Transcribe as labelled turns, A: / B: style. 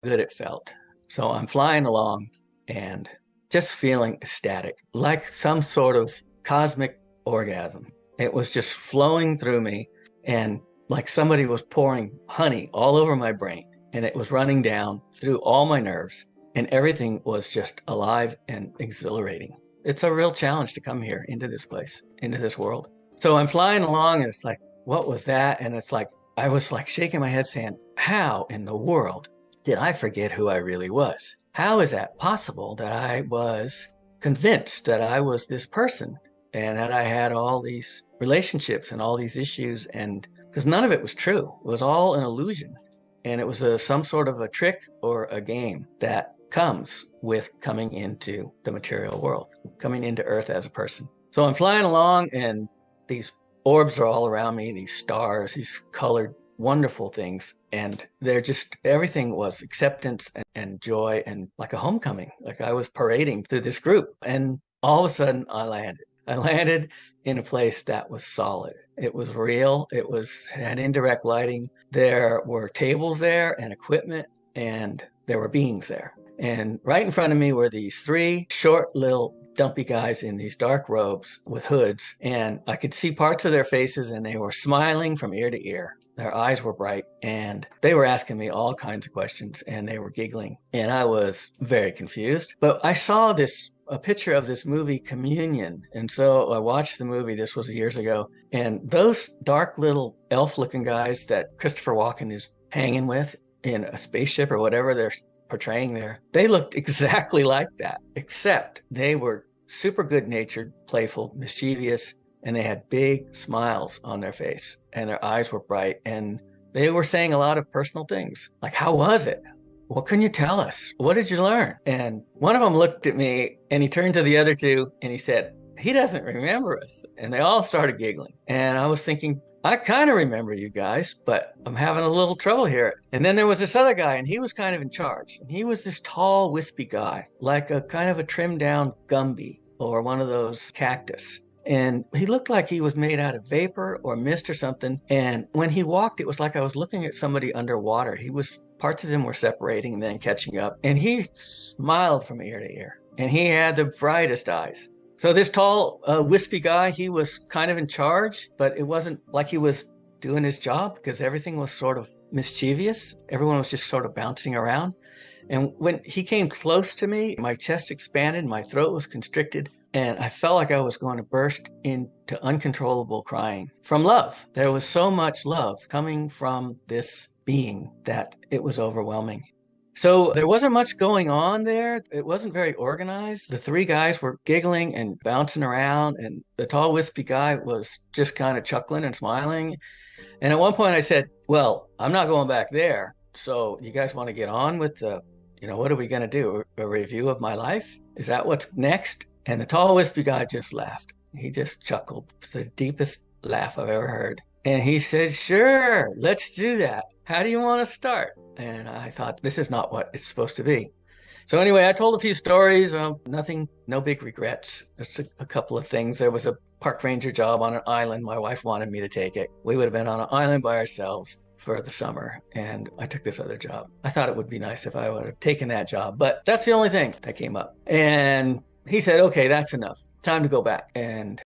A: good it felt. So I'm flying along and just feeling ecstatic, like some sort of cosmic orgasm. It was just flowing through me, and like somebody was pouring honey all over my brain, and it was running down through all my nerves, and everything was just alive and exhilarating. It's a real challenge to come here into this place, into this world. So I'm flying along, and it's like, what was that? And it's like, I was like shaking my head saying, how in the world did I forget who I really was? How is that possible that I was convinced that I was this person and that I had all these relationships and all these issues? And because none of it was true, it was all an illusion. And it was some sort of a trick or a game that comes with coming into the material world, coming into Earth as a person. So I'm flying along, and these orbs are all around me, these stars, these colored wonderful things. And they're just, everything was acceptance and joy and like a homecoming. Like I was parading through this group. And all of a sudden I landed. I landed in a place that was solid. It was real. It was had indirect lighting. There were tables there and equipment, and there were beings there. And right in front of me were these three short little dumpy guys in these dark robes with hoods, and I could see parts of their faces, and they were smiling from ear to ear. Their eyes were bright, and they were asking me all kinds of questions, and they were giggling, and I was very confused. But I saw a picture of this movie Communion, and so I watched the movie. This was years ago, and those dark little elf-looking guys that Christopher Walken is hanging with in a spaceship or whatever they're portraying there, they looked exactly like that, except they were super good natured, playful, mischievous, and they had big smiles on their face, and their eyes were bright, and they were saying a lot of personal things like, how was it? What can you tell us? What did you learn? And one of them looked at me, and he turned to the other two and he said, he doesn't remember us. And they all started giggling. And I was thinking, I kind of remember you guys, but I'm having a little trouble here. And then there was this other guy, and he was kind of in charge. And he was this tall, wispy guy, like a kind of a trimmed down Gumby or one of those cactus. And he looked like he was made out of vapor or mist or something. And when he walked, it was like I was looking at somebody underwater. Parts of him were separating and then catching up. And he smiled from ear to ear. And he had the brightest eyes. So this tall, wispy guy, he was kind of in charge, but it wasn't like he was doing his job because everything was sort of mischievous. Everyone was just sort of bouncing around. And when he came close to me, my chest expanded, my throat was constricted, and I felt like I was going to burst into uncontrollable crying from love. There was so much love coming from this being that it was overwhelming. So there wasn't much going on there. It wasn't very organized. The three guys were giggling and bouncing around, and the tall, wispy guy was just kind of chuckling and smiling. And at one point I said, well, I'm not going back there. So you guys want to get on with what are we going to do? A review of my life? Is that what's next? And the tall, wispy guy just laughed. He just chuckled. It's the deepest laugh I've ever heard. And he said, sure, let's do that. How do you want to start? And I thought, this is not what it's supposed to be. So anyway, I told a few stories. Nothing, no big regrets. Just a couple of things. There was a park ranger job on an island. My wife wanted me to take it. We would have been on an island by ourselves for the summer, and I took this other job. I thought it would be nice if I would have taken that job, but that's the only thing that came up. And he said, okay, that's enough. Time to go back. And